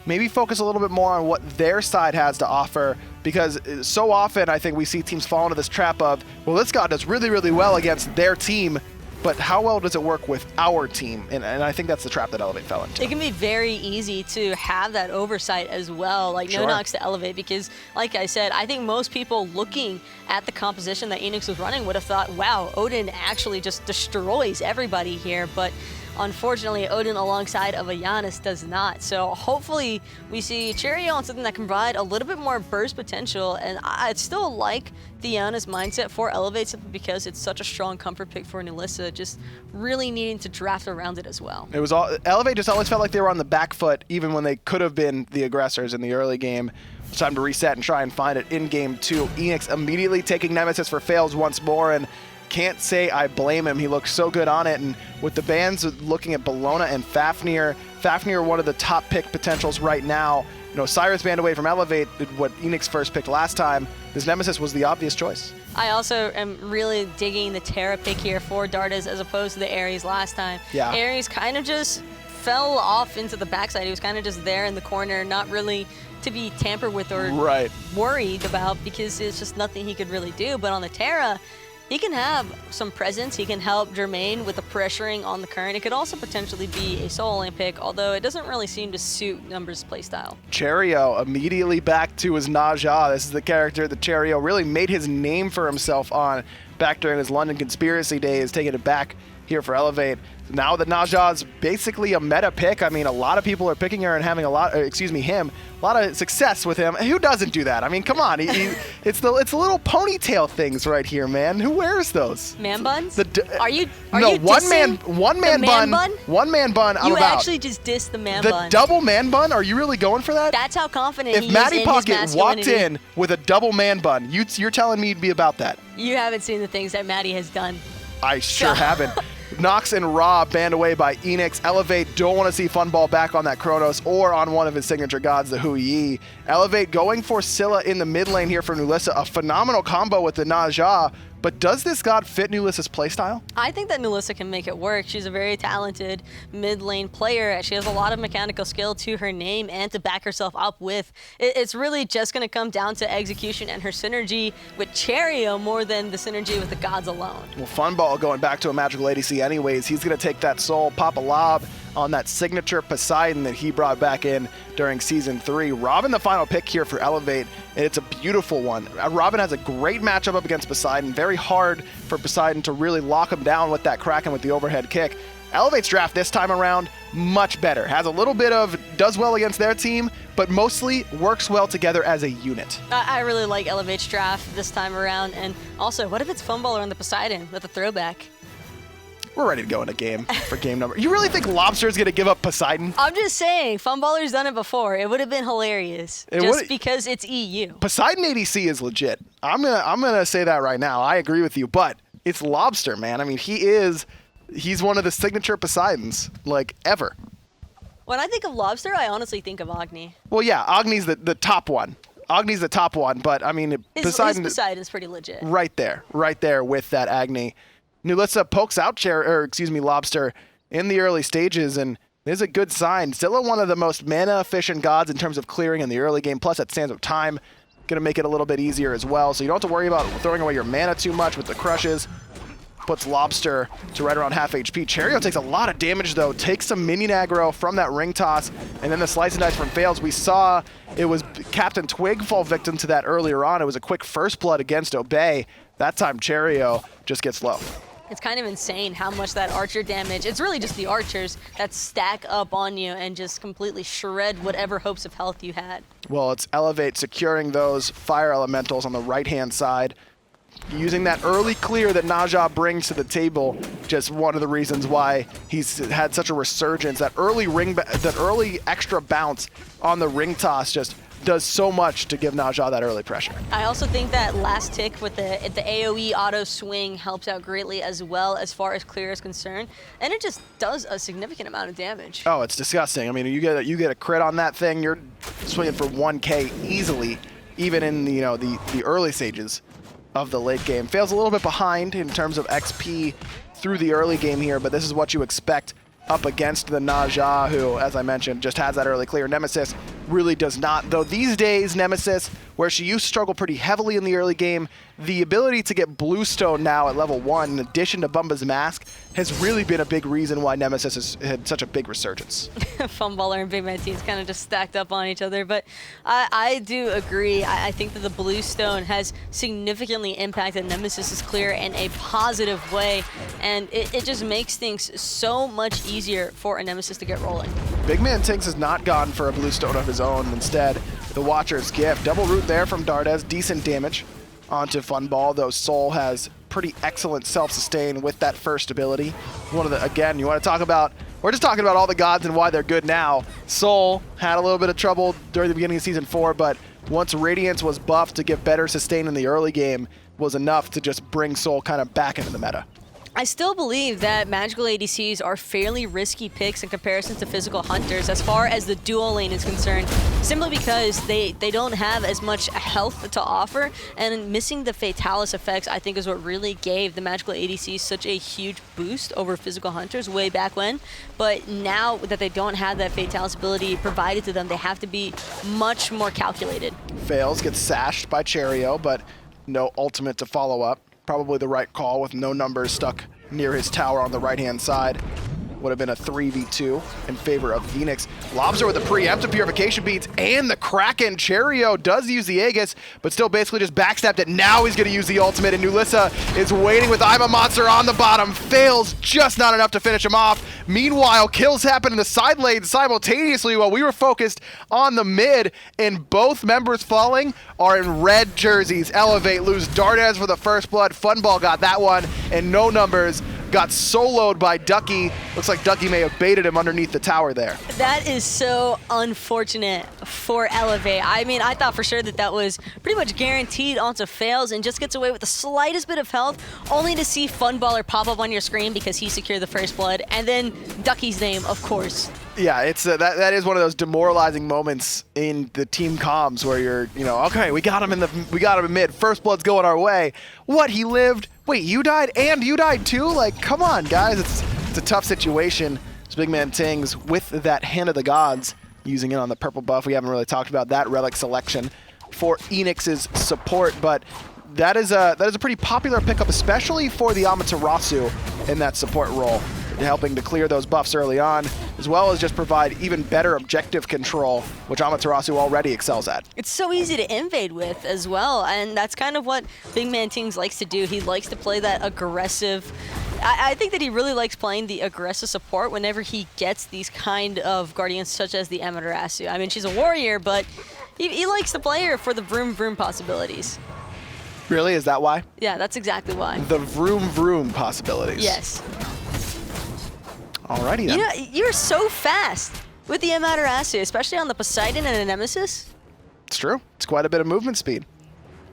maybe focus a little bit more on what their side has to offer, because so often I think we see teams fall into this trap of, well, this god does really, really well against their team, but how well does it work with our team? And I think that's the trap that Elevate fell into. It can be very easy to have that oversight as well, like no knocks to Elevate, because like I said, I think most people looking at the composition that Eanix was running would have thought, wow, Odin actually just destroys everybody here, but unfortunately, Odin alongside of Eanix does not. So hopefully we see Cherryo on something that can provide a little bit more burst potential, and I'd still like the Eanix mindset for Elevate simply because it's such a strong comfort pick for nulisa, just really needing to draft around it as well. It was all, Elevate just always felt like they were on the back foot, even when they could have been the aggressors in the early game. It's time to reset and try and find it in game 2. Eanix immediately taking Nemesis for Faeles once more, and can't say I blame him. He looks so good on it, and with the bans looking at Bellona and Fafnir, Fafnir one of the top pick potentials right now. You know, Cyrus banned away from Elevate, what Eanix first picked last time. This Nemesis was the obvious choice. I also am really digging the Terra pick here for Dardez as opposed to the Ares last time. Yeah. Ares kind of just fell off into the backside. He was kind of just there in the corner, not really to be tampered with or worried about, because it's just nothing he could really do. But on the Terra, he can have some presence. He can help Jermain with the pressuring on the current. It could also potentially be a solo lane pick, although it doesn't really seem to suit Numbers' playstyle. Cherryo immediately back to his Naja. This is the character that Cherryo really made his name for himself on back during his London Conspiracy days, taking it back here for Elevate. Now that Naja's basically a meta pick. I mean, a lot of people are picking her and having a lot, him, a lot of success with him. Who doesn't do that? I mean, come on. It's the little ponytail things right here, man. Who wears those? Man buns? Are you one man bun? One man bun. You actually just dissed the man bun. The double man bun? Are you really going for that? That's how confident he is in his masculinity. If Matty Pocket walked in with a double man bun, you're telling me to be about that? You haven't seen the things that Matty has done. I sure haven't. Nox and Ra banned away by Eanix. Elevate don't want to see Funball back on that Kronos or on one of his signature gods, the Hui. Elevate going for Scylla in the mid lane here for nulisa. A phenomenal combo with the Naja. But does this god fit nulisa's playstyle? I think that nulisa can make it work. She's a very talented mid lane player. She has a lot of mechanical skill to her name and to back herself up with. It's really just going to come down to execution and her synergy with Cherryo more than the synergy with the gods alone. Well, Funball going back to a magical ADC anyways. He's going to take that soul, pop a lob on that signature Poseidon that he brought back in during Season 3. Robin the final pick here for Elevate, and it's a beautiful one. Robin has a great matchup up against Poseidon. Very hard for Poseidon to really lock him down with that Kraken with the overhead kick. Elevate's draft this time around, much better. Has a little bit of, does well against their team, but mostly works well together as a unit. I really like Elevate's draft this time around, and also, what if it's Funballer on the Poseidon with a throwback? We're ready to go in a game for game number. You really think Lawbster is going to give up Poseidon? I'm just saying, Funballer's done it before. It would have been hilarious, because it's EU. Poseidon ADC is legit. I'm gonna say that right now. I agree with you, but it's Lawbster, man. I mean, he's one of the signature Poseidons, like, ever. When I think of Lawbster, I honestly think of Agni. Well, yeah, Agni's the top one. Agni's the top one, but I mean, Poseidon's pretty legit. Right there with that Agni. nulisa pokes out Lawbster in the early stages, and there's a good sign. Scylla, one of the most mana-efficient gods in terms of clearing in the early game, plus that stands up time. Going to make it a little bit easier as well, so you don't have to worry about throwing away your mana too much with the crushes. Puts Lawbster to right around half HP. Cherryo takes a lot of damage, though. Takes some minion aggro from that ring toss, and then the slice and dice from Faeles. We saw it was Captain Twig fall victim to that earlier on. It was a quick first blood against Obey. That time, Cherryo just gets low. It's kind of insane how much that archer damage, it's really just the archers that stack up on you and just completely shred whatever hopes of health you had. Well, it's Elevate securing those fire elementals on the right-hand side. Using that early clear that Naja brings to the table, just one of the reasons why he's had such a resurgence. That early extra bounce on the ring toss just does so much to give Naja that early pressure. I also think that last tick with the AoE auto swing helps out greatly as well as far as clear is concerned, and it just does a significant amount of damage. Oh, it's disgusting. I mean, you get a crit on that thing, you're swinging for 1K easily, even in the early stages of the late game. Faeles a little bit behind in terms of XP through the early game here, but this is what you expect up against the Naja, who, as I mentioned, just has that early clear. Nemesis really does not. Though these days, Nemesis, where she used to struggle pretty heavily in the early game, the ability to get Bluestone now at level 1, in addition to Bumba's Mask, has really been a big reason why Nemesis has had such a big resurgence. Funballer and BigManTingz kind of just stacked up on each other, but I do agree. I think that the Bluestone has significantly impacted Nemesis's clear in a positive way, and it just makes things so much easier for a Nemesis to get rolling. BigManTingz has not gone for a Bluestone of his own. Instead, the Watcher's Gift. Double root there from Dardez, decent damage onto Funball, though Soul has pretty excellent self-sustain with that first ability. One of the, again, you want to talk about, we're just talking about all the gods and why they're good now. Soul had a little bit of trouble during the beginning of Season 4, but once Radiance was buffed to give better sustain in the early game, was enough to just bring Soul kind of back into the meta. I still believe that magical ADCs are fairly risky picks in comparison to physical hunters as far as the dual lane is concerned, simply because they don't have as much health to offer, and missing the Faeles effects I think is what really gave the magical ADCs such a huge boost over physical hunters way back when. But now that they don't have that Faeles ability provided to them, they have to be much more calculated. Faeles gets sashed by Cherryo, but no ultimate to follow up. Probably the right call with no numbers stuck near his tower on the right-hand side. Would have been a 3v2 in favor of Eanix. Lawbster with the preemptive purification beads and the Kraken. Cherryo does use the Aegis, but still basically just backstabbed it. Now he's going to use the ultimate, and nulisa is waiting with I'm a Monster on the bottom. Fails just not enough to finish him off. Meanwhile, kills happen in the side lane simultaneously while we were focused on the mid, and both members falling are in red jerseys. Elevate lose Dardez for the first blood. Funball got that one, and no numbers got soloed by Ducky. Looks like Ducky may have baited him underneath the tower there. That is so unfortunate for Elevate. I mean, I thought for sure that that was pretty much guaranteed onto Faeles, and just gets away with the slightest bit of health, only to see Funballer pop up on your screen because he secured the first blood, and then Ducky's name, of course. Yeah, it's that is one of those demoralizing moments in the team comms where you're, okay, we got him in mid. First blood's going our way. What, he lived? Wait, you died and you died too? Like, come on, guys. It's a tough situation. It's BigManTingz with that Hand of the Gods using it on the purple buff. We haven't really talked about that relic selection for Eanix's support, but that is a pretty popular pickup, especially for the Amaterasu in that support role, helping to clear those buffs early on, as well as just provide even better objective control, which Amaterasu already excels at. It's so easy to invade with as well, and that's kind of what BigManTingz likes to do. He likes to play that aggressive. I think that he really likes playing the aggressive support whenever he gets these kind of guardians such as the Amaterasu. I mean, she's a warrior, but he likes to play her for the vroom vroom possibilities. Really? Is that why? Yeah, that's exactly why. The vroom vroom possibilities. Yes. Alrighty then. You're so fast with the Amaterasu, especially on the Poseidon and a Nemesis. It's true. It's quite a bit of movement speed.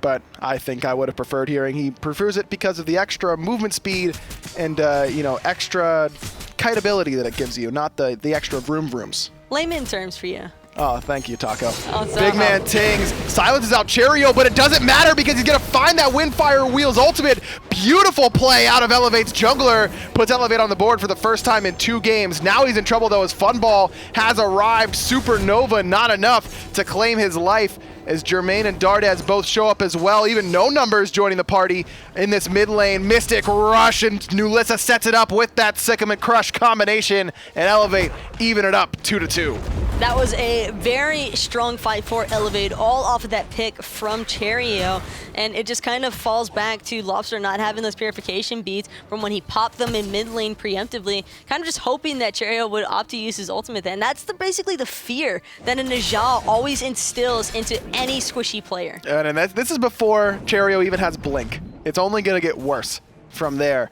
But I think I would have preferred hearing he prefers it because of the extra movement speed and, extra kiteability that it gives you, not the extra vroom vrooms. Layman terms for you. Oh, thank you, Taco. Oh, BigManTingz silences out Cherryo, but it doesn't matter because he's going to find that Windfire Wheels ultimate. Beautiful play out of Elevate's jungler. Puts Elevate on the board for the first time in 2 games. Now he's in trouble, though, as Funball has arrived. Supernova, not enough to claim his life, as Jermain and Dardez both show up as well. Even no numbers joining the party in this mid lane. Mystic Rush, and nulisa sets it up with that Sycamore Crush combination, and Elevate even it up 2-2. That was a very strong fight for Elevate, all off of that pick from Cherryo, and it just kind of falls back to Lawbster not having those purification beads from when he popped them in mid lane preemptively, kind of just hoping that Cherryo would opt to use his ultimate, and that's basically the fear that a Najah always instills into any squishy player. And this is before Cherryo even has Blink. It's only going to get worse from there.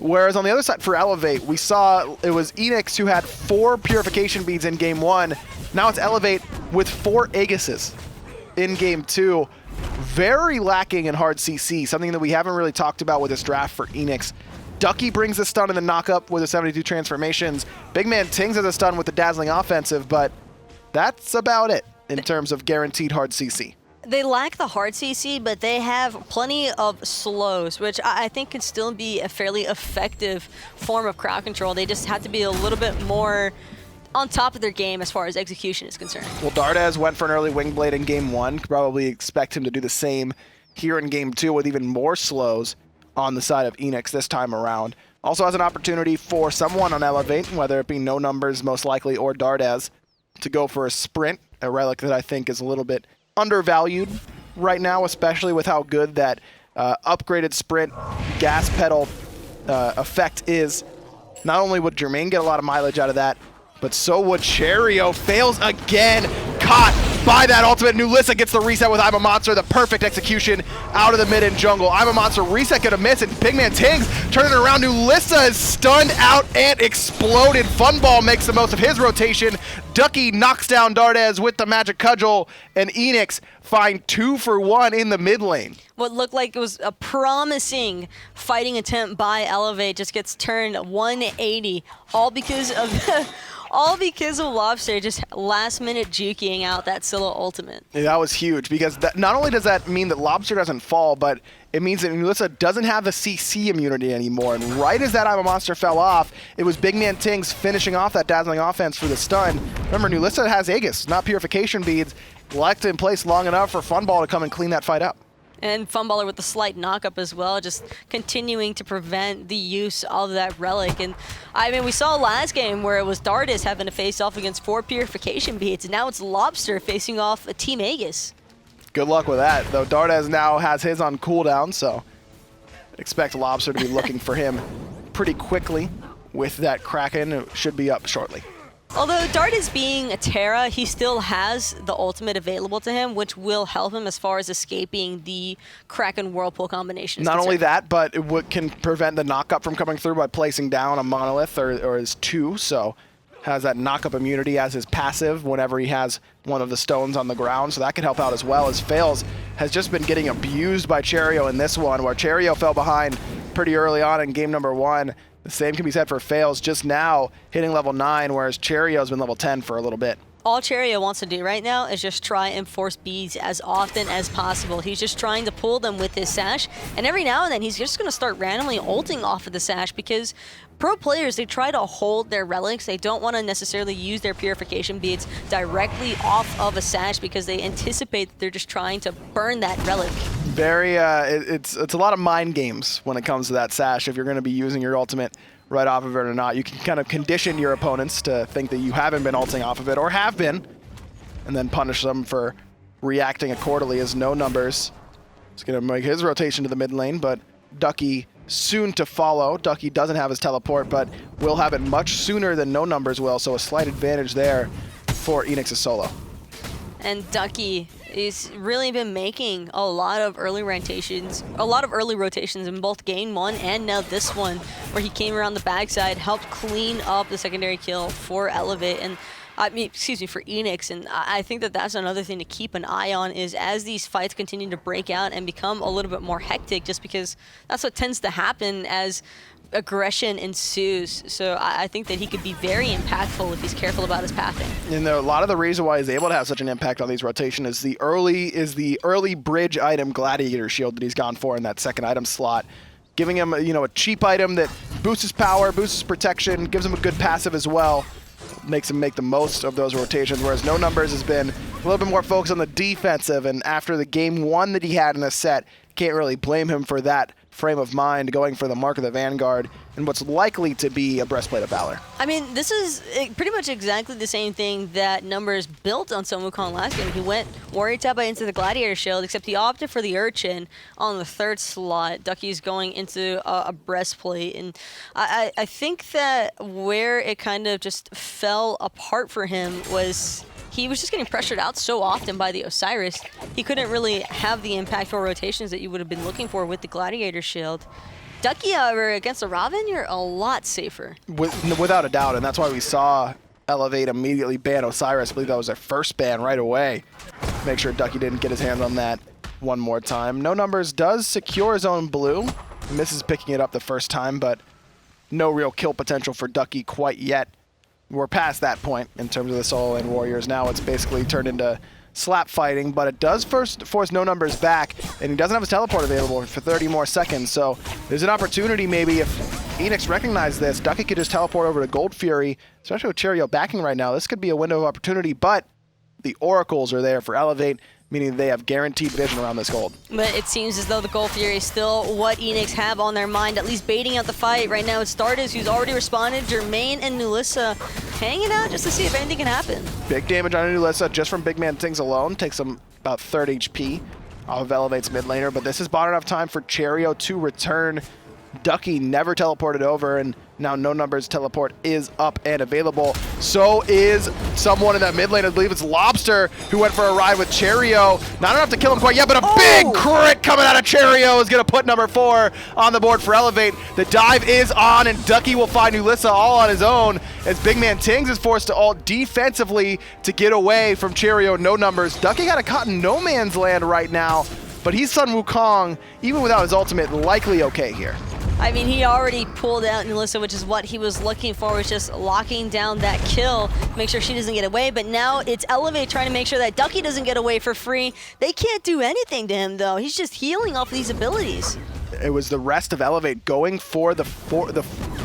Whereas on the other side for Elevate, we saw it was Eanix who had 4 purification beads in game 1. Now it's Elevate with 4 Aegises in game 2. Very lacking in hard CC, something that we haven't really talked about with this draft for Eanix. Ducky brings the stun in the knockup with the 72 transformations. BigManTingz has a stun with the dazzling offensive, but that's about it in terms of guaranteed hard CC. They lack the hard CC, but they have plenty of slows, which I think can still be a fairly effective form of crowd control. They just have to be a little bit more on top of their game as far as execution is concerned. Well, Dardez went for an early wing blade in game 1. Could probably expect him to do the same here in game 2 with even more slows on the side of Eanix this time around. Also has an opportunity for someone on Elevate, whether it be No Numbers most likely or Dardez, to go for a sprint, a relic that I think is a little bit undervalued right now, especially with how good that upgraded sprint gas pedal effect is. Not only would Jermain get a lot of mileage out of that, but so would Cherryo. Fails again, caught by that ultimate. Nulisa gets the reset with I'm a Monster, the perfect execution out of the mid and jungle. I'm a Monster, reset gonna miss, and BigManTingz turning it around. Nulisa is stunned out and exploded. Funball makes the most of his rotation. Ducky knocks down Dardez with the magic cudgel, and Eanix find 2 for 1 in the mid lane. What looked like it was a promising fighting attempt by Elevate just gets turned 180, all because of Lawbster just last-minute juking out that Scylla ultimate. Yeah, that was huge, because not only does that mean that Lawbster doesn't fall, but it means that Nulisa doesn't have the CC immunity anymore. And right as that I'm a Monster fell off, it was BigManTingz finishing off that dazzling offense for the stun. Remember, Nulisa has Aegis, not purification beads, left in place long enough for Funball to come and clean that fight up. And Funballer with the slight knockup as well, just continuing to prevent the use of that relic. And I mean, we saw last game where it was Dardez having to face off against 4 purification beads, and now it's Lawbster facing off a Team Aegis. Good luck with that, though. Dardez now has his on cooldown, so expect Lawbster to be looking for him pretty quickly with that Kraken. It should be up shortly. Although Dardez being a Terra, he still has the ultimate available to him, which will help him as far as escaping the Kraken Whirlpool combination. Not only that, but it can prevent the knockup from coming through by placing down a Monolith or his 2, so has that knockup immunity as his passive whenever he has one of the stones on the ground, so that can help out as well. As Faeles has just been getting abused by Cherryo in this one, where Cherryo fell behind pretty early on in game number 1. The same can be said for Faeles, just now hitting level 9, whereas Cherryo's been level 10 for a little bit. All Cherryo wants to do right now is just try and force beads as often as possible. He's just trying to pull them with his sash, and every now and then he's just going to start randomly ulting off of the sash, because pro players, they try to hold their relics. They don't want to necessarily use their purification beads directly off of a sash because they anticipate that they're just trying to burn that relic. Very, it's a lot of mind games when it comes to that sash. If you're going to be using your ultimate right off of it or not, you can kind of condition your opponents to think that you haven't been ulting off of it or have been, and then punish them for reacting accordingly. As No Numbers is going to make his rotation to the mid lane, but Ducky soon to follow. Ducky doesn't have his teleport, but will have it much sooner than No Numbers will, so a slight advantage there for Eanix's solo. And Ducky is really been making a lot of early rotations in both game 1 and now this one, where he came around the backside, helped clean up the secondary kill for Elevate, and for Eanix. And I think that that's another thing to keep an eye on, is as these fights continue to break out and become a little bit more hectic, just because that's what tends to happen as aggression ensues. So I think that he could be very impactful if he's careful about his pathing. And a lot of the reason why he's able to have such an impact on these rotations is the early bridge item Gladiator Shield that he's gone for in that second item slot, giving him a cheap item that boosts his power, boosts his protection, gives him a good passive as well, makes him make the most of those rotations. Whereas No Numbers has been a little bit more focused on the defensive, and after the game 1 that he had in this set, can't really blame him for that frame of mind, going for the Mark of the Vanguard and what's likely to be a Breastplate of Valor. I mean, this is pretty much exactly the same thing that Numbers built on Sun Wukong last game. He went Warrior Tab into the Gladiator Shield, except he opted for the Urchin on the 3rd slot. Ducky's going into a Breastplate, and I think that where it kind of just fell apart for him was he was just getting pressured out so often by the Osiris. He couldn't really have the impactful rotations that you would have been looking for with the Gladiator Shield. Ducky, however, against a Ravana, you're a lot safer. Without a doubt, and that's why we saw Elevate immediately ban Osiris. I believe that was their first ban right away. Make sure Ducky didn't get his hands on that one more time. No Numbers does secure his own blue. Misses picking it up the first time, but no real kill potential for Ducky quite yet. We're past that point in terms of the solo lane warriors. Now it's basically turned into slap fighting, but it does first force No Numbers back, and he doesn't have his teleport available for 30 more seconds, so there's an opportunity maybe if Eanix recognized this. Ducky could just teleport over to Gold Fury, especially with Cherryo backing right now. This could be a window of opportunity, but the oracles are there for Elevate, meaning they have guaranteed vision around this gold. But it seems as though the Gold Fury is still what Eanix have on their mind, at least baiting out the fight. Right now it's Dardez who's already responded, Jermain and nulisa hanging out just to see if anything can happen. Big damage on nulisa just from BigManTingz alone, takes him about 3rd HP off of Elevate's mid laner, but this is bought enough time for Cherryo to return. Ducky never teleported over, and now No Numbers teleport is up and available. So is someone in that mid lane. I believe it's Lawbster, who went for a ride with Cherryo. Not enough to kill him quite yet, but a big crit coming out of Cherryo is going to put number 4 on the board for Elevate. The dive is on, and Ducky will find nulisa all on his own, as BigManTingz is forced to ult defensively to get away from Cherryo. No Numbers. Ducky got a caught in no man's land right now, but he's Sun Wukong, even without his ultimate, likely okay here. I mean, he already pulled out nulisa, which is what he was looking for, was just locking down that kill, make sure she doesn't get away. But now it's Elevate trying to make sure that Ducky doesn't get away for free. They can't do anything to him, though. He's just healing off these abilities. It was the rest of Elevate going for the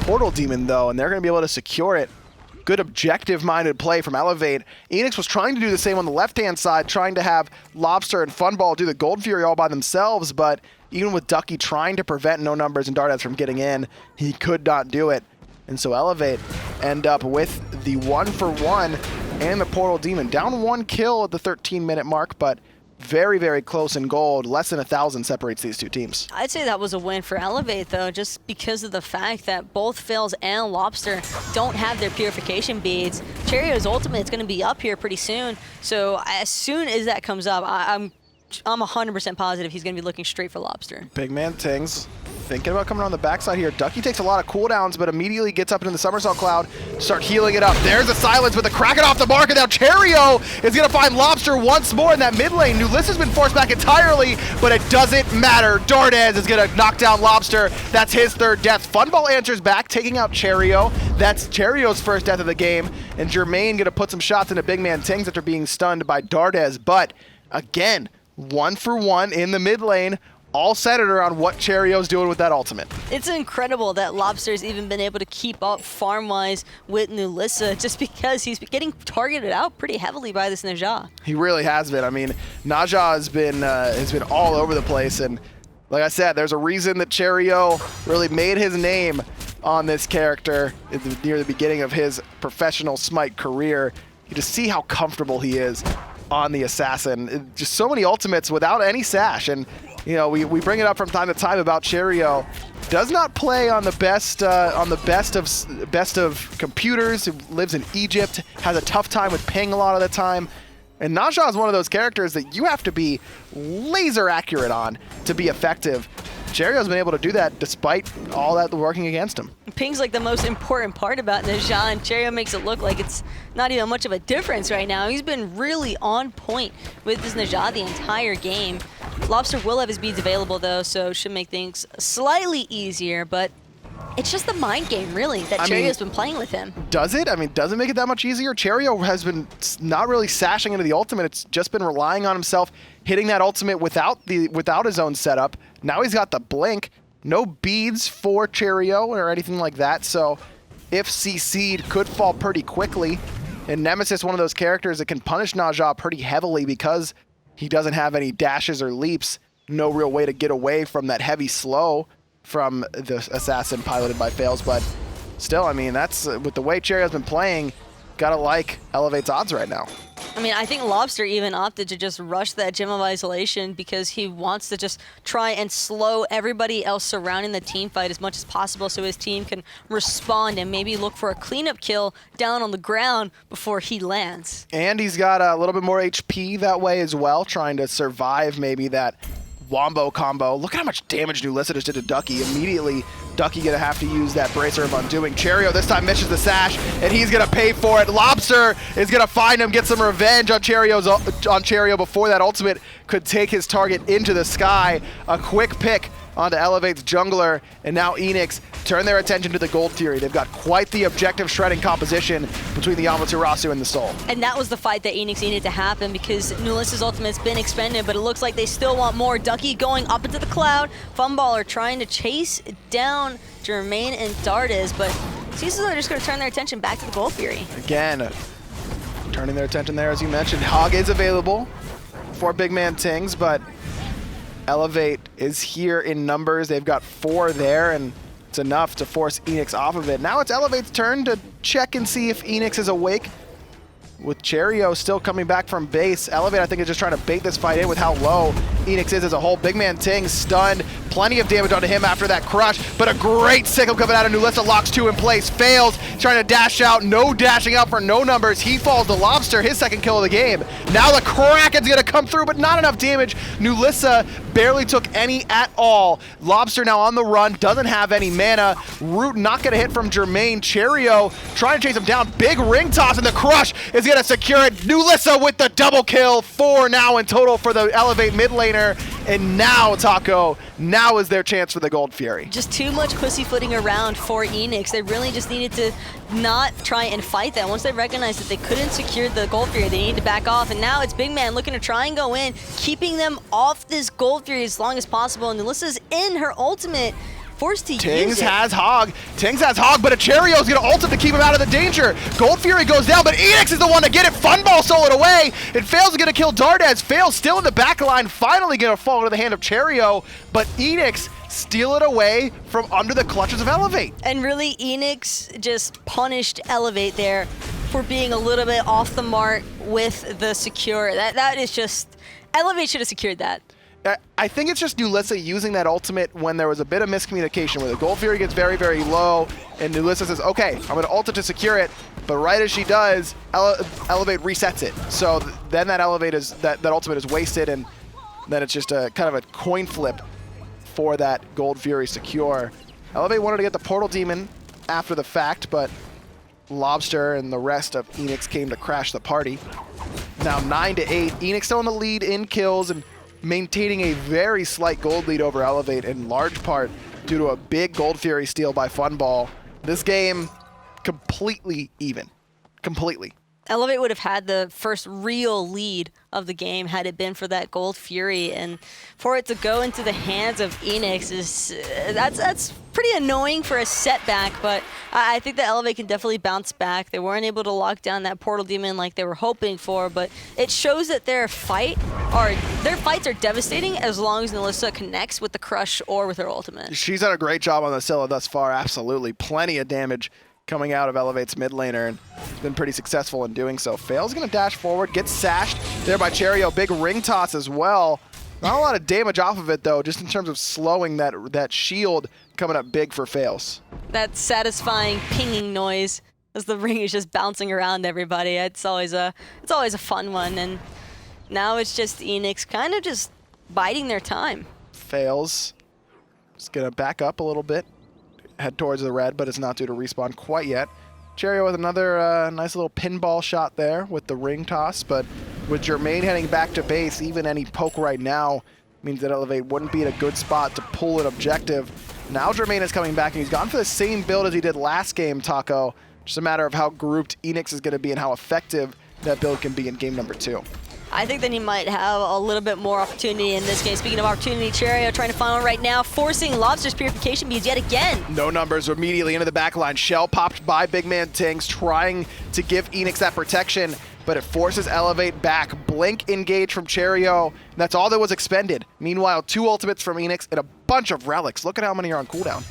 Portal Demon, though, and they're going to be able to secure it. Good objective-minded play from Elevate. Eanix was trying to do the same on the left-hand side, trying to have Lawbster and Funballer do the Gold Fury all by themselves, but even with Ducky trying to prevent No Numbers and Dardez from getting in, he could not do it. And so Elevate end up with the 1-for-1 and the Portal Demon. Down 1 kill at the 13-minute mark, but very, very close in gold. Less than 1,000 separates these two teams. I'd say that was a win for Elevate, though, just because of the fact that both Faeles and Lawbster don't have their purification beads. Cherryo's ultimate is going to be up here pretty soon, so as soon as that comes up, I'm 100% positive he's going to be looking straight for Lawbster. BigManTingz thinking about coming on the backside here. Ducky takes a lot of cooldowns, but immediately gets up into the somersault cloud, start healing it up. There's a silence with the Kraken off the mark, and now Cherryo is going to find Lawbster once more in that mid lane. Nulisa's been forced back entirely, but it doesn't matter. Dardez is going to knock down Lawbster. That's his 3rd death. Funball answers back, taking out Cherryo. That's Cherryo's 1st death of the game, and Jermain going to put some shots into BigManTingz after being stunned by Dardez. But again, 1-for-1 in the mid lane, all centered around what Cherryo's doing with that ultimate. It's incredible that Lawbster's even been able to keep up farm-wise with nulisa, just because he's getting targeted out pretty heavily by this Najah. He really has been. I mean, Najah has been all over the place, and like I said, there's a reason that Cherryo really made his name on this character near the beginning of his professional Smite career. You just see how comfortable he is on the assassin. Just so many ultimates without any sash, and you know, we bring it up from time to time about Cherryo. Does not play on the best of computers. Who lives in Egypt, has a tough time with ping a lot of the time. And Najah is one of those characters that you have to be laser accurate on to be effective. Cherryo's been able to do that despite all that working against him. Ping's like the most important part about Najah, and Cherryo makes it look like it's not even much of a difference right now. He's been really on point with this Najah the entire game. Lawbster will have his beads available, though, so should make things slightly easier, but it's just the mind game, really, that Cherryo's been playing with him. Does it? I mean, does it make it that much easier? Cherryo has been not really sashing into the ultimate. It's just been relying on himself, hitting that ultimate without his own setup. Now he's got the blink. No beads for Cherryo or anything like that, so if CC'd, could fall pretty quickly. And Nemesis, one of those characters that can punish Najah pretty heavily because he doesn't have any dashes or leaps. No real way to get away from that heavy slow from the assassin piloted by Faeles, but still, I mean, that's with the way Cherryo's been playing, gotta like Elevate's odds right now. I mean, I think Lawbster even opted to just rush that Gem of Isolation because he wants to just try and slow everybody else surrounding the team fight as much as possible so his team can respond and maybe look for a cleanup kill down on the ground before he lands. And he's got a little bit more HP that way as well, trying to survive maybe that Wombo combo. Look at how much damage nulisa just did to Ducky. Immediately, Ducky gonna have to use that Bracer of Undoing. Cherryo this time misses the sash, and he's gonna pay for it. Lawbster is gonna find him, get some revenge on Cherryo before that ultimate could take his target into the sky. A quick pick onto Elevate's jungler, and now Eanix turn their attention to the Gold Fury. They've got quite the objective shredding composition between the Amaterasu and the Soul. And that was the fight that Eanix needed to happen because nulisa's ultimate's been expended, but it looks like they still want more. Ducky going up into the cloud. Funballer trying to chase down Jermain and Dardez, but it seems as though they're just going to turn their attention back to the Gold Fury. Again, turning their attention there, as you mentioned. Hog is available for BigManTingz, but Elevate is here in numbers. They've got 4 there, and it's enough to force Eanix off of it. Now it's Elevate's turn to check and see if Eanix is awake. With Cherryo still coming back from base, Elevate I think is just trying to bait this fight in with how low Eanix is as a whole. BigManTingz stunned, plenty of damage onto him after that crush, but a great sickle coming out of nulisa, locks 2 in place, fails, trying to dash out, no dashing out for no numbers. He falls to Lawbster, his second kill of the game. Now the Kraken's gonna come through, but not enough damage. nulisa barely took any at all. Lawbster now on the run, doesn't have any mana. Root not gonna hit from Jermain. Cherryo trying to chase him down. Big ring toss, and the crush is gonna secure it. nulisa with the double kill. 4 now in total for the Elevate mid laner. And now, Taco, now is their chance for the Gold Fury. Just too much pussyfooting around for Eanix. They really just needed to not try and fight that. Once they recognized that they couldn't secure the Gold Fury, they needed to back off. And now it's Big Man looking to try and go in, keeping them off this Gold Fury as long as possible. And nulisa's in her ultimate, forced to use it. Tingz has Hog, but a Cherryo's gonna ult him to keep him out of the danger. Gold Fury goes down, but Eanix is the one to get it. Funball stole it away. It fails to get a kill. Dardez fails, still in the back line, finally gonna fall into the hand of Cherryo, but Eanix steal it away from under the clutches of Elevate. And really, Eanix just punished Elevate there for being a little bit off the mark with the secure. That is just, Elevate should have secured that. I think it's just nulisa using that ultimate when there was a bit of miscommunication where the Gold Fury gets very, very low, and nulisa says, okay, I'm going to ult it to secure it, but right as she does, Elevate resets it. So then that Elevate is, that ultimate is wasted, and then it's just a kind of a coin flip for that Gold Fury secure. Elevate wanted to get the Portal Demon after the fact, but Lawbster and the rest of Eanix came to crash the party. Now 9-8, Eanix still in the lead in kills, and maintaining a very slight gold lead over Elevate, in large part due to a big Gold Fury steal by Funball. This game, completely even. Completely. Elevate would have had the first real lead of the game had it been for that Gold Fury, and for it to go into the hands of Eanix is that's pretty annoying for a setback, but I think that Elevate can definitely bounce back. They weren't able to lock down that Portal Demon like they were hoping for, but it shows that their fights are devastating as long as nulisa connects with the crush or with her ultimate. She's done a great job on the Scylla thus far, absolutely. Plenty of damage coming out of Elevate's mid laner, and been pretty successful in doing so. Faeles gonna dash forward, gets sashed there by Cherryo. Big ring toss as well. Not a lot of damage off of it though, just in terms of slowing that shield coming up big for Faeles. That satisfying pinging noise as the ring is just bouncing around everybody. It's always a fun one, and now it's just Eanix kind of just biding their time. Faeles is gonna back up a little bit, head towards the red, but it's not due to respawn quite yet. Cherryo with another nice little pinball shot there with the ring toss, but with Jermain heading back to base, even any poke right now means that Elevate wouldn't be in a good spot to pull an objective. Now Jermain is coming back, and he's gone for the same build as he did last game, Taco. Just a matter of how grouped Eanix is going to be and how effective that build can be in game number 2. I think that he might have a little bit more opportunity in this game. Speaking of opportunity, Cherryo trying to find one right now, forcing Lawbster's purification beads yet again. No numbers immediately into the back line. Shell popped by BigManTingz, trying to give Eanix that protection, but it forces Elevate back. Blink engage from Cherryo, and that's all that was expended. Meanwhile, 2 ultimates from Eanix and a bunch of relics. Look at how many are on cooldown.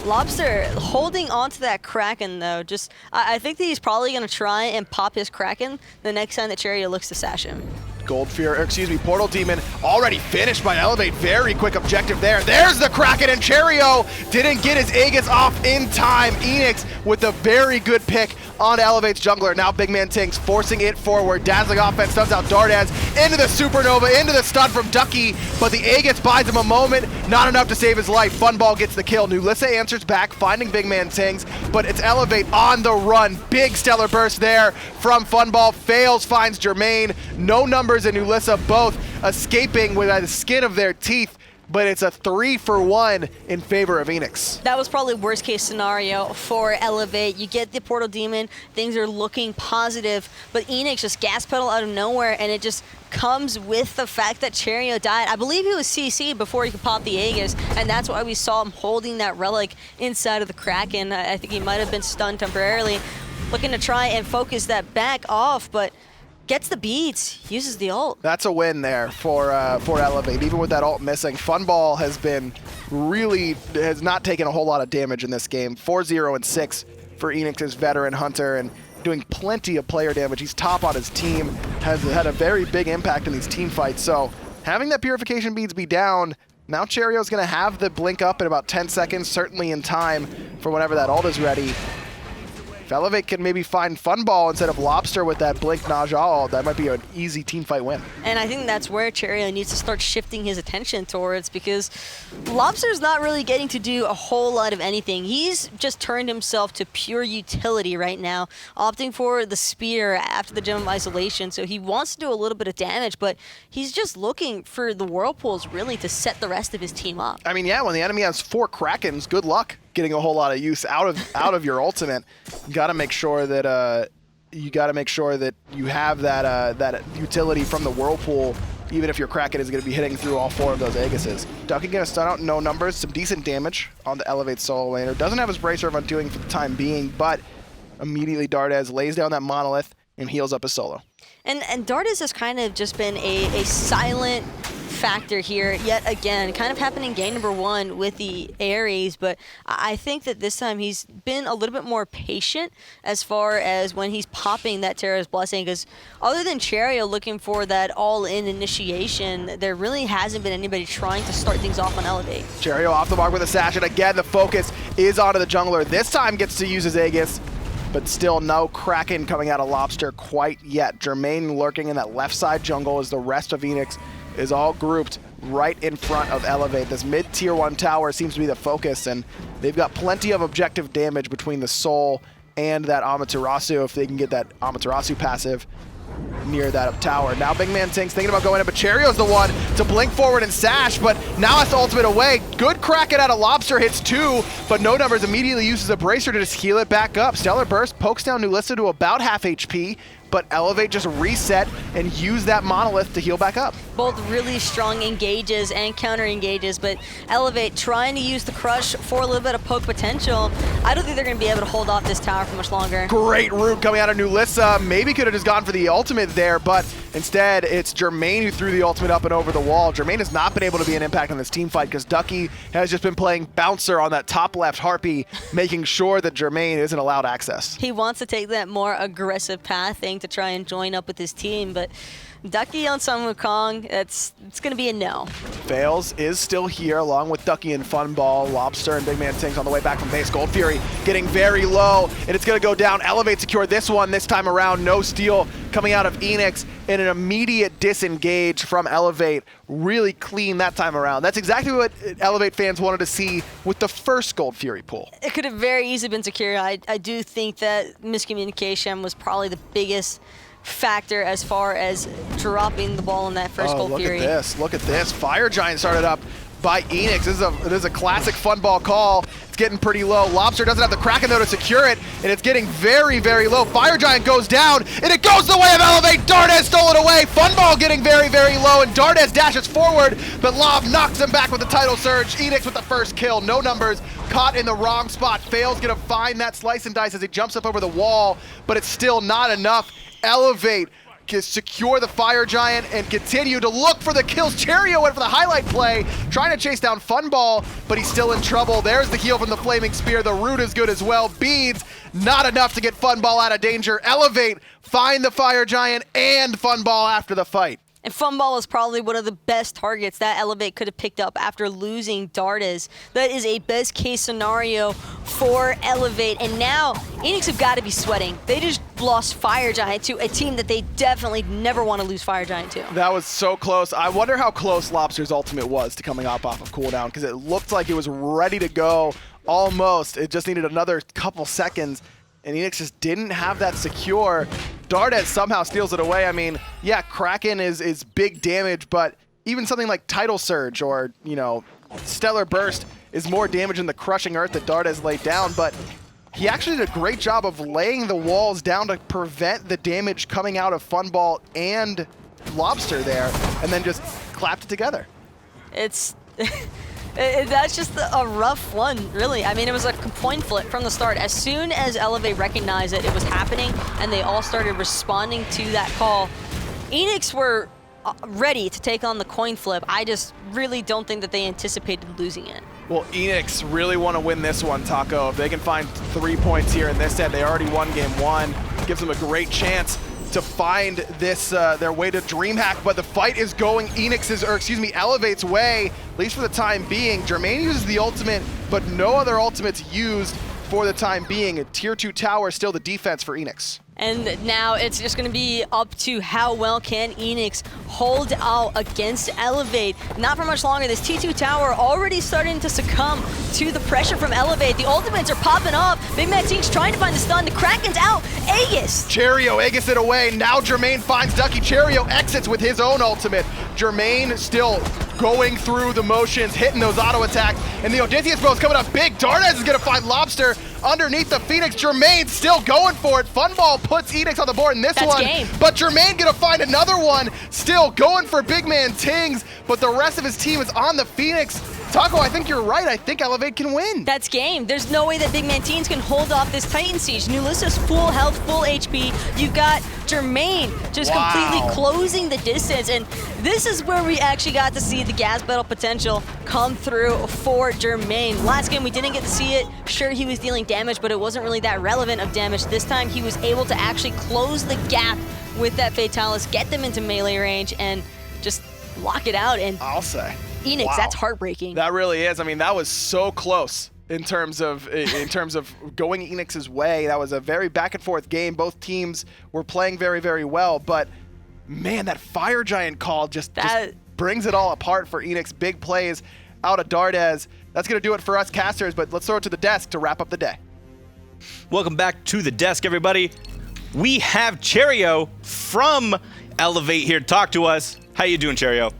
Lawbster holding on to that Kraken though. I think that he's probably going to try and pop his Kraken the next time that Cherryo looks to sash him. Portal Demon already finished by Elevate. Very quick objective there. There's the Kraken, and Cherryo didn't get his Aegis off in time. Eanix with a very good pick on Elevate's jungler. Now BigManTingz forcing it forward. Dazzling offense stuns out Dardez into the Supernova, into the stun from Ducky, but the Aegis buys him a moment. Not enough to save his life. Funball gets the kill. nulisa answers back, finding BigManTingz, but it's Elevate on the run. Big stellar burst there from Funball. Faeles, finds Jermain. No numbers, and nulisa both escaping with the skin of their teeth. but it's a 3-for-1 in favor of Eanix. That was probably worst case scenario for Elevate. You get the Portal Demon, things are looking positive, but Eanix just gas pedal out of nowhere, and it just comes with the fact that Cherryo died. I believe he was CC'd before he could pop the Aegis, and that's why we saw him holding that relic inside of the Kraken. I think he might have been stunned temporarily, looking to try and focus that back off, but gets the beads, uses the ult. That's a win there for Elevate. Even with that ult missing, Funball has not taken a whole lot of damage in this game. 4-0 and 6 for Eanix's veteran Hunter, and doing plenty of player damage. He's top on his team, has had a very big impact in these team fights. So having that purification beads be down, now Cherryo's going to have the blink up in about 10 seconds, certainly in time for whenever that ult is ready. If Elevate can maybe find Funball instead of Lawbster with that blink Naja ult, that might be an easy team fight win. And I think that's where Cherryo needs to start shifting his attention towards, because Lawbster's not really getting to do a whole lot of anything. He's just turned himself to pure utility right now, opting for the spear after the Gem of Isolation, so he wants to do a little bit of damage, but he's just looking for the Whirlpools really to set the rest of his team up. I mean, yeah, when the enemy has 4 Krakens, good luck getting a whole lot of use out of your ultimate. You got to make sure that you have that utility from the Whirlpool, even if your Kraken is going to be hitting through all 4 of those Aegises. Ducky gonna stun out, no numbers, some decent damage on the Elevate solo laner. Doesn't have his Bracer of Undoing for the time being, but immediately Dardez lays down that Monolith and heals up his solo. And Dardez has kind of just been a silent factor here yet again, kind of happened in game number 1 with the Ares, but I think that this time he's been a little bit more patient as far as when he's popping that Terra's Blessing, because other than Cherryo looking for that all-in initiation, there really hasn't been anybody trying to start things off on Elevate. Cherryo off the mark with a Sash, and again the focus is onto the jungler. This time gets to use his Aegis, but still no Kraken coming out of Lawbster quite yet. Jermain lurking in that left side jungle as the rest of Eanix is all grouped right in front of Elevate. This mid-tier 1 tower seems to be the focus, and they've got plenty of objective damage between the Soul and that Amaterasu if they can get that Amaterasu passive near that tower. Now BigManTingz thinking about going in, but Cherryo's the one to blink forward and Sash, but now has to ultimate away. Good Kraken out of Lawbster, hits 2, but no numbers, immediately uses a Bracer to just heal it back up. Stellar Burst pokes down nulisa to about half HP, but Elevate just reset and use that Monolith to heal back up. Both really strong engages and counter engages, but Elevate trying to use the Crush for a little bit of poke potential. I don't think they're going to be able to hold off this tower for much longer. Great root coming out of nulisa. Maybe could have just gone for the ultimate there, but instead it's Jermain who threw the ultimate up and over the wall. Jermain has not been able to be an impact on this team fight because Ducky has just been playing bouncer on that top left Harpy, making sure that Jermain isn't allowed access. He wants to take that more aggressive pathing to try and join up with his team, but Ducky on some Wukong, it's going to be a no. Faeles is still here along with Ducky and Funball. Lawbster and BigManTingz on the way back from base. Gold Fury getting very low, and it's going to go down. Elevate secure this one this time around. No steal coming out of Eanix, and an immediate disengage from Elevate. Really clean that time around. That's exactly what Elevate fans wanted to see with the first Gold Fury pull. It could have very easily been secure. I do think that miscommunication was probably the biggest factor as far as dropping the ball in that first Gold Fury. Look at this. Fire Giant started up by Eanix. This is a classic Funball call. It's getting pretty low. Lawbster doesn't have the Kraken though to secure it, and it's getting very, very low. Fire Giant goes down, and it goes the way of Elevate. Dardez stole it away. Funball getting very, very low, and Dardez dashes forward, but Lob knocks him back with the Tidal Surge. Eanix with the first kill. No numbers. Caught in the wrong spot. Fails gonna find that slice and dice as he jumps up over the wall, but it's still not enough. Elevate can secure the Fire Giant and continue to look for the kills. Cherryo went for the highlight play, trying to chase down Funball, but he's still in trouble. There's the heal from the Flaming Spear. The root is good as well. Beads, not enough to get Funball out of danger. Elevate, find the Fire Giant and Funball after the fight. And Funball is probably one of the best targets that Elevate could have picked up after losing Dardez. That is a best case scenario for Elevate. And now, Eanix have got to be sweating. They just lost Fire Giant to a team that they definitely never want to lose Fire Giant to. That was so close. I wonder how close Lawbster's ultimate was to coming off of cooldown, because it looked like it was ready to go almost. It just needed another couple seconds, and Eanix just didn't have that secure. Dardez somehow steals it away. I mean, yeah, Kraken is big damage, but even something like Tidal Surge or, Stellar Burst is more damage than the crushing earth that Dardez laid down, but he actually did a great job of laying the walls down to prevent the damage coming out of Funball and Lawbster there, and then just clapped it together. It's that's just a rough one, really. I mean, it was a coin flip from the start. As soon as Elevate recognized that it was happening and they all started responding to that call, Eanix were ready to take on the coin flip. I just really don't think that they anticipated losing it. Well, Eanix really want to win this one, Taco. If they can find 3 points here in this set, they already won game 1. Gives them a great chance to find this their way to DreamHack, but the fight is going Elevate's way, at least for the time being. Jermain uses the ultimate, but no other ultimates used for the time being. A tier 2 tower still the defense for Eanix. And now it's just going to be up to how well can Eanix hold out against Elevate. Not for much longer. This T2 tower already starting to succumb to the pressure from Elevate. The ultimates are popping up. BigManTingz trying to find the stun. The Kraken's out. Aegis. Cherryo Aegis it away. Now Jermain finds Ducky. Cherryo exits with his own ultimate. Jermain still going through the motions, hitting those auto attacks. And the Odysseus bro is coming up big. Dardez is going to find Lawbster underneath the Phoenix. Jermain still going for it. Funball puts Eanix on the board in this one. Game. But Jermain gonna find another one. Still going for BigManTingz, but the rest of his team is on the Phoenix. Taco, I think you're right. I think Elevate can win. That's game. There's no way that BigManTingz can hold off this Titan Siege. Nulisa's full health, full HP. You've got Jermain just completely closing the distance. And this is where we actually got to see the gas battle potential come through for Jermain. Last game, we didn't get to see it. Sure, he was dealing damage, but it wasn't really that relevant of damage. This time, he was able to actually close the gap with that Fatalis, get them into melee range, and just lock it out. And I'll say, Eanix, that's heartbreaking. That really is. I mean, that was so close in terms of going Eanix's way. That was a very back and forth game. Both teams were playing very, very well, but man, that Fire Giant call just brings it all apart for Eanix. Big plays out of Dardez. That's going to do it for us casters, but let's throw it to the desk to wrap up the day. Welcome back to the desk, everybody. We have Cherryo from Elevate here to talk to us. How you doing, Cherryo?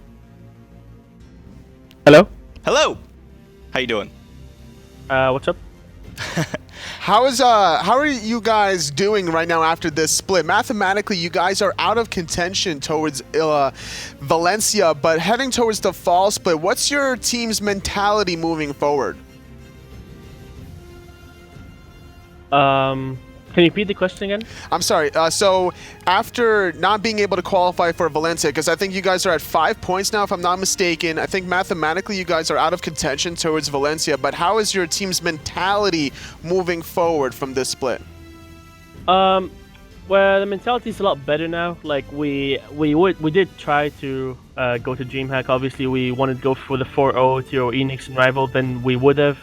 Hello? Hello. How you doing? What's up? How are you guys doing right now after this split? Mathematically, you guys are out of contention towards Valencia, but heading towards the fall split. What's your team's mentality moving forward? Can you repeat the question again? I'm sorry. So after not being able to qualify for Valencia, because I think you guys are at 5 points now, if I'm not mistaken, I think mathematically you guys are out of contention towards Valencia, but how is your team's mentality moving forward from this split? Well, the mentality is a lot better now. Like we did try to go to DreamHack. Obviously, we wanted to go for the 4-0 to Eanix and Rival. Then we would have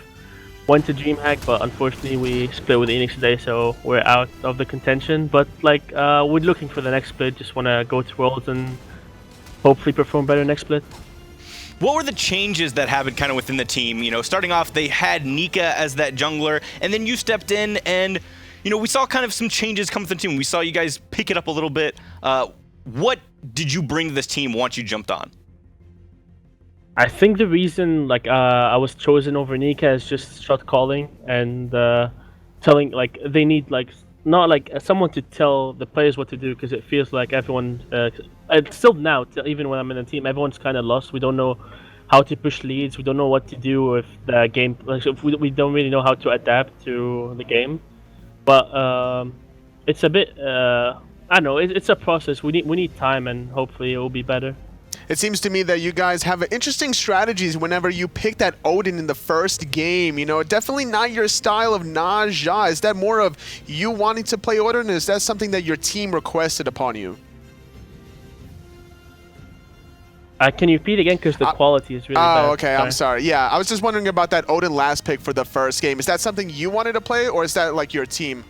went to DreamHack, but unfortunately we split with Eanix today, so we're out of the contention. But like we're looking for the next split. Just want to go to Worlds and hopefully perform better next split. What were the changes that happened kind of within the team? You know, starting off, they had Nika as that jungler, and then you stepped in, and you know, we saw kind of some changes come from the team. We saw you guys pick it up a little bit. What did you bring to this team once you jumped on? I think the reason I was chosen over Nika is just shot calling and telling, like, they need not someone to tell the players what to do, because it feels like everyone still now, even when I'm in the team, everyone's kind of lost. We don't know how to push leads. We don't know what to do with the game. Like, we don't really know how to adapt to the game. But it's a bit I don't know. It's a process. We need time, and hopefully it will be better. It seems to me that you guys have interesting strategies whenever you pick that Odin in the first game. You know, definitely not your style of Naja. Is that more of you wanting to play Odin, or is that something that your team requested upon you? Can you repeat again, because the quality is really bad. Oh, okay. I'm sorry. Yeah, I was just wondering about that Odin last pick for the first game. Is that something you wanted to play, or is that like your team?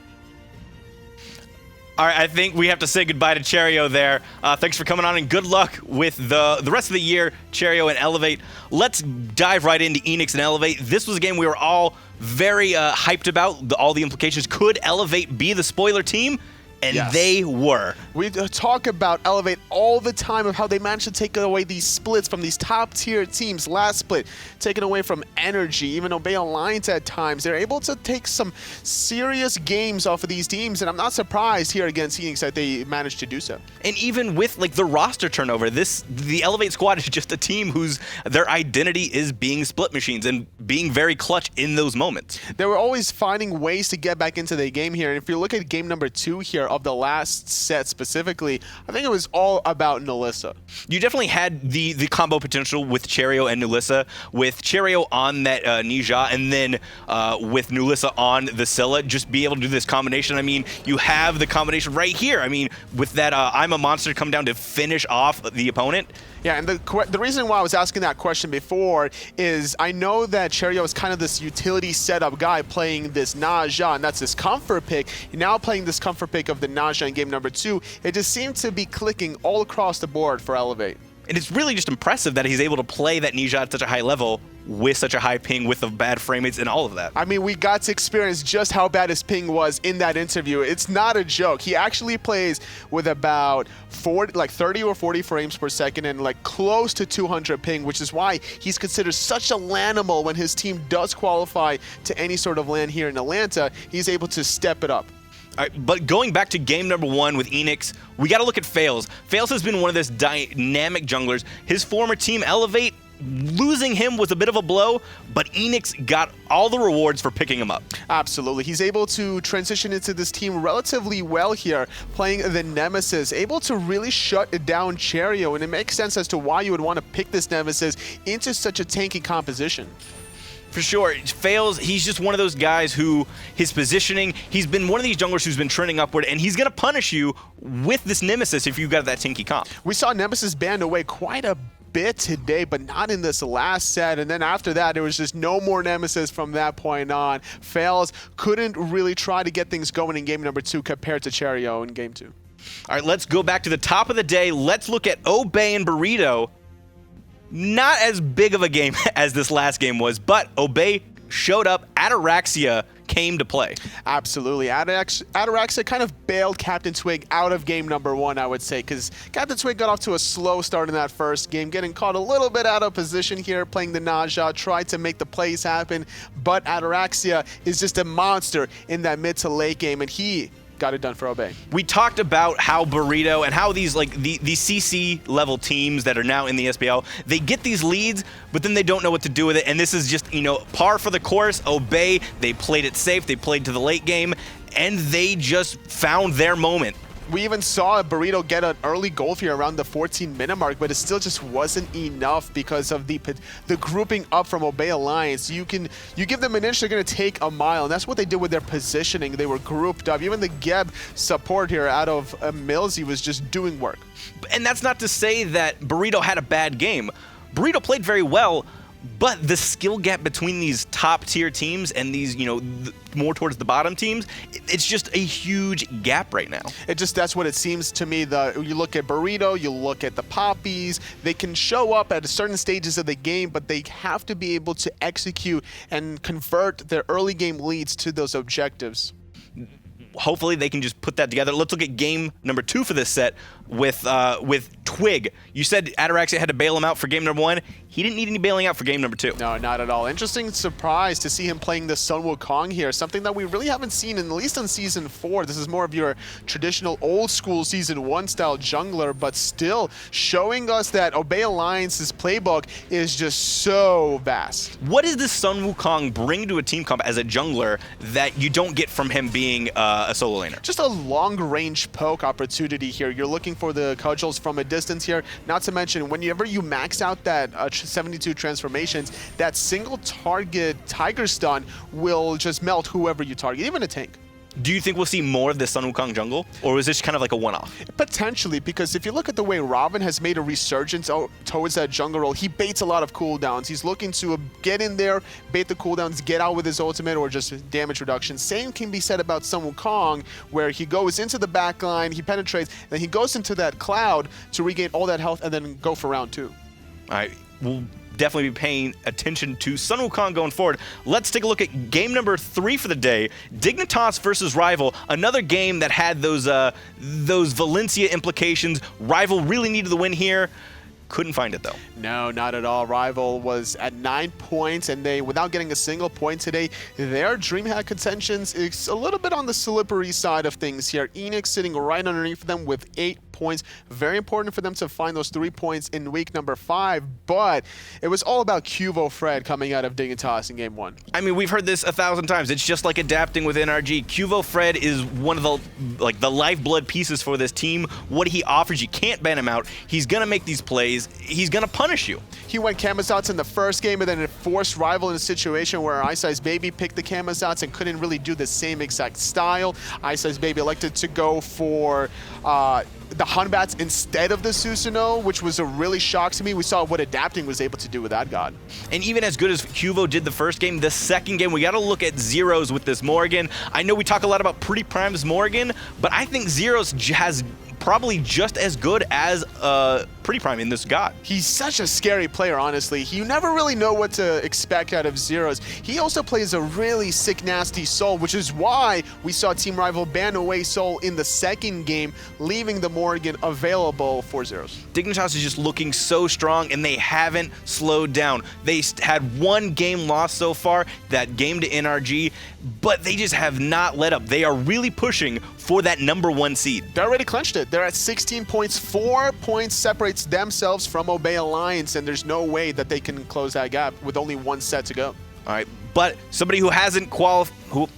All right, I think we have to say goodbye to Cherryo there. Thanks for coming on, and good luck with the rest of the year, Cherryo and Elevate. Let's dive right into Eanix and Elevate. This was a game we were all very hyped about, all the implications. Could Elevate be the spoiler team? And Yes. they were. We talk about Elevate all the time of how they managed to take away these splits from these top-tier teams. Last split, taken away from Energy, even Obey Alliance at times. They're able to take some serious games off of these teams, and I'm not surprised here against Eanix that they managed to do so. And even with like the roster turnover, the Elevate squad is just a team whose their identity is being split machines and being very clutch in those moments. They were always finding ways to get back into the game here, and if you look at game number 2 here of the last set specifically, I think it was all about nulisa. You definitely had the combo potential with Cherryo and nulisa, with Cherryo on that Nija, and then with nulisa on the Scylla, just be able to do this combination. I mean, you have the combination right here. I mean, with that I'm a monster come down to finish off the opponent. Yeah, and the reason why I was asking that question before is I know that Cherryo is kind of this utility setup guy playing this Naja, and that's his comfort pick. Now playing this comfort pick of the Naja in game number 2, it just seemed to be clicking all across the board for Elevate. And it's really just impressive that he's able to play that Nija at such a high level with such a high ping, with the bad frame rates and all of that. I mean, we got to experience just how bad his ping was in that interview. It's not a joke. He actually plays with about 30 or 40 frames per second and like close to 200 ping, which is why he's considered such a LAN-animal. When his team does qualify to any sort of LAN here in Atlanta, he's able to step it up. All right, but going back to game number 1 with Eanix, we got to look at Faeles. Faeles has been one of those dynamic junglers. His former team, Elevate, losing him was a bit of a blow, but Eanix got all the rewards for picking him up. Absolutely. He's able to transition into this team relatively well here, playing the Nemesis, able to really shut down Cherryo, and it makes sense as to why you would want to pick this Nemesis into such a tanky composition. For sure. Faeles, he's just one of those guys who, his positioning, he's been one of these junglers who's been trending upward, and he's going to punish you with this Nemesis if you got that tinky comp. We saw Nemesis banned away quite a bit today, but not in this last set, and then after that, there was just no more Nemesis from that point on. Faeles couldn't really try to get things going in game number 2 compared to Cherryo in game 2. All right, let's go back to the top of the day. Let's look at Obey and Burrito. Not as big of a game as this last game was, but Obey showed up. Ataraxia came to play. Absolutely. Ataraxia kind of bailed Captain Twig out of game number 1, I would say, because Captain Twig got off to a slow start in that first game, getting caught a little bit out of position here, playing the Naja, tried to make the plays happen, but Ataraxia is just a monster in that mid to late game, and he got it done for Obey. We talked about how Burrito and how these like the CC level teams that are now in the SPL, they get these leads, but then they don't know what to do with it. And this is just, you know, par for the course. Obey, they played it safe, they played to the late game, and they just found their moment. We even saw Burrito get an early goal here around the 14-minute mark, but it still just wasn't enough because of the grouping up from Obey Alliance. You give them an inch, they're going to take a mile, and that's what they did with their positioning. They were grouped up. Even the Geb support here out of Millsy was just doing work. And that's not to say that Burrito had a bad game. Burrito played very well, but the skill gap between these top tier teams and these, you know, more towards the bottom teams, it's just a huge gap right now. That's what it seems to me. You look at Burrito, you look at the Poppies, they can show up at certain stages of the game, but they have to be able to execute and convert their early game leads to those objectives. Hopefully they can just put that together. Let's look at game number 2 for this set with Twig. You said Ataraxia had to bail him out for game number 1. He didn't need any bailing out for game number 2. No, not at all. Interesting surprise to see him playing the Sun Wukong here, something that we really haven't seen at least in Season 4. This is more of your traditional old school Season 1 style jungler, but still showing us that Obey Alliance's playbook is just so vast. What does this Sun Wukong bring to a team comp as a jungler that you don't get from him being a solo laner? Just a long-range poke opportunity here. You're looking for the cudgels from a distance here, not to mention whenever you max out that 72 transformations, that single target Tiger Stun will just melt whoever you target, even a tank. Do you think we'll see more of this Sun Wukong jungle, or is this kind of like a one-off? Potentially, because if you look at the way Ravana has made a resurgence towards that jungle role, he baits a lot of cooldowns. He's looking to get in there, bait the cooldowns, get out with his ultimate, or just damage reduction. Same can be said about Sun Wukong, where he goes into the backline, he penetrates, then he goes into that cloud to regain all that health and then go for round 2. All right. Well, definitely be paying attention to Sun Wukong going forward. Let's take a look at game number 3 for the day. Dignitas versus Rival, another game that had those Valencia implications. Rival really needed the win here. Couldn't find it though. No, not at all. Rival was at 9 points, and they, without getting a single point today, their DreamHack contentions is a little bit on the slippery side of things here. Eanix sitting right underneath them with 8 points. Very important for them to find those 3 points in week number 5, but it was all about Cuvo Fred coming out of Dignitas in game 1. I mean, we've heard this 1,000 times. It's just like adapting with NRG. Cuvo Fred is one of the lifeblood pieces for this team. What he offers, you can't ban him out. He's gonna make these plays. He's gonna punish you. He went Camazotz in the first game, and then it forced Rival in a situation where Ice Ice Baby picked the Camazotz and couldn't really do the same exact style. Ice Ice Baby elected to go for the Hunbats instead of the Susanoo, which was a really shock to me. We saw what adapting was able to do with that god. And even as good as Cuvo did the first game, the second game, we got to look at Zeros with this Morgan. I know we talk a lot about Pretty Prime's Morgan, but I think Zeros has probably just as good as Pretty Prime in this god. He's such a scary player, honestly. You never really know what to expect out of Zeros. He also plays a really sick, nasty Soul, which is why we saw Team Rival ban away Soul in the second game, leaving the Morgan available for Zeros. Dignitas is just looking so strong, and they haven't slowed down. They had 1 game lost so far, that game to NRG, but they just have not let up. They are really pushing for that #1 seed. They already clinched it. They're at 16 points. 4 points separates themselves from Obey Alliance, and there's no way that they can close that gap with only 1 set to go. All right, but somebody who hasn't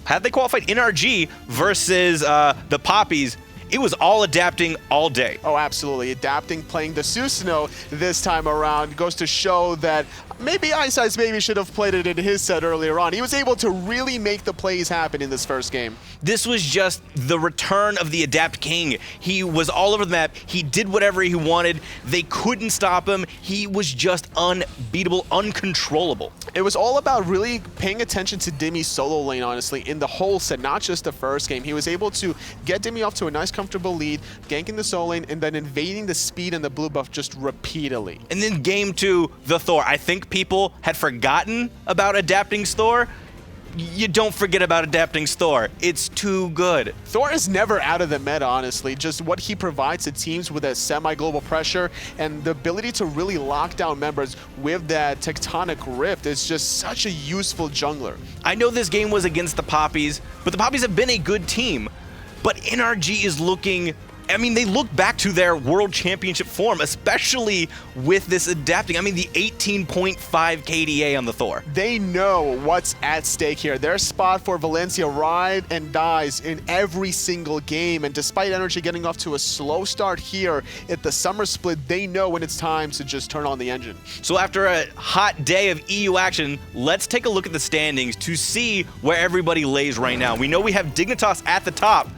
had they qualified NRG versus the Poppies, it was all adapting all day. Oh, absolutely. Adapting, playing the Susanoo this time around goes to show that maybe Ice Ice Baby should have played it in his set earlier on. He was able to really make the plays happen in this first game. This was just the return of the Adapt King. He was all over the map. He did whatever he wanted. They couldn't stop him. He was just unbeatable, uncontrollable. It was all about really paying attention to Dimmy's solo lane, honestly, in the whole set, not just the first game. He was able to get Dimmy off to a nice, comfortable lead, ganking the solo lane, and then invading the speed and the blue buff just repeatedly. And then game 2, the Thor. I think people had forgotten about adapting Thor. You don't forget about adapting Thor. It's too good. Thor is never out of the meta, honestly. Just what he provides to teams with a semi-global pressure and the ability to really lock down members with that tectonic rift is just such a useful jungler. I know this game was against the Poppies, but the Poppies have been a good team. But NRG is looking, I mean, they look back to their World Championship form, especially with this adapting. I mean, the 18.5 KDA on the Thor. They know what's at stake here. Their spot for Valencia ride and dies in every single game. And despite NRG getting off to a slow start here at the summer split, they know when it's time to just turn on the engine. So after a hot day of EU action, let's take a look at the standings to see where everybody lays right now. We know we have Dignitas at the top,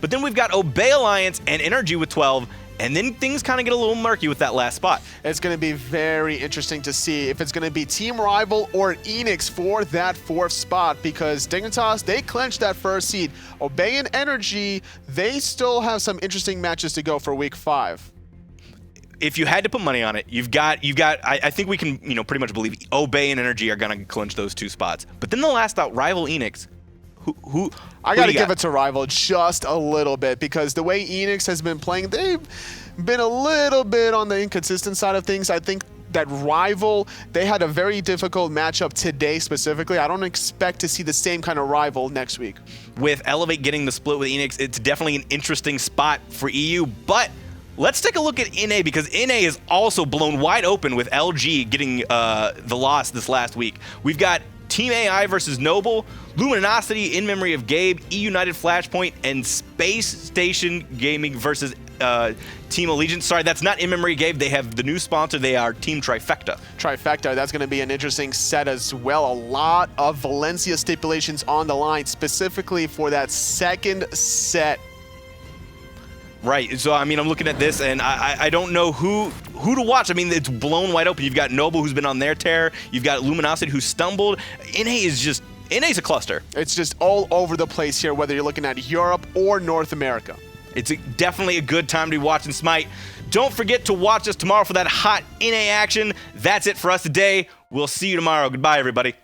but then we've got Obey Alliance and NRG with 12, and then things kind of get a little murky with that last spot. It's going to be very interesting to see if it's going to be Team Rival or Eanix for that 4th spot, because Dignitas, they clinched that 1st seed. Obey and NRG, they still have some interesting matches to go for week 5. If you had to put money on it, you've got. I think we can, pretty much believe Obey and NRG are going to clinch those 2 spots. But then the last out, Rival Eanix. I got to give it to Rival just a little bit, because the way Eanix has been playing, they've been a little bit on the inconsistent side of things. I think that Rival, they had a very difficult matchup today specifically. I don't expect to see the same kind of Rival next week. With Elevate getting the split with Eanix, it's definitely an interesting spot for EU, but let's take a look at NA, because NA is also blown wide open with LG getting the loss this last week. We've got Team AI versus Noble, Luminosity in memory of Gabe, E-United Flashpoint, and Space Station Gaming versus Team Allegiance. Sorry, that's not in memory of Gabe. They have the new sponsor. They are Team Trifecta. Trifecta, that's going to be an interesting set as well. A lot of Valencia stipulations on the line, specifically for that 2nd set. Right, so I mean, I'm looking at this, and I don't know who to watch. I mean, it's blown wide open. You've got Noble, who's been on their tear. You've got Luminosity, who stumbled. NA's a cluster. It's just all over the place here, whether you're looking at Europe or North America. It's definitely a good time to be watching Smite. Don't forget to watch us tomorrow for that hot NA action. That's it for us today. We'll see you tomorrow. Goodbye, everybody.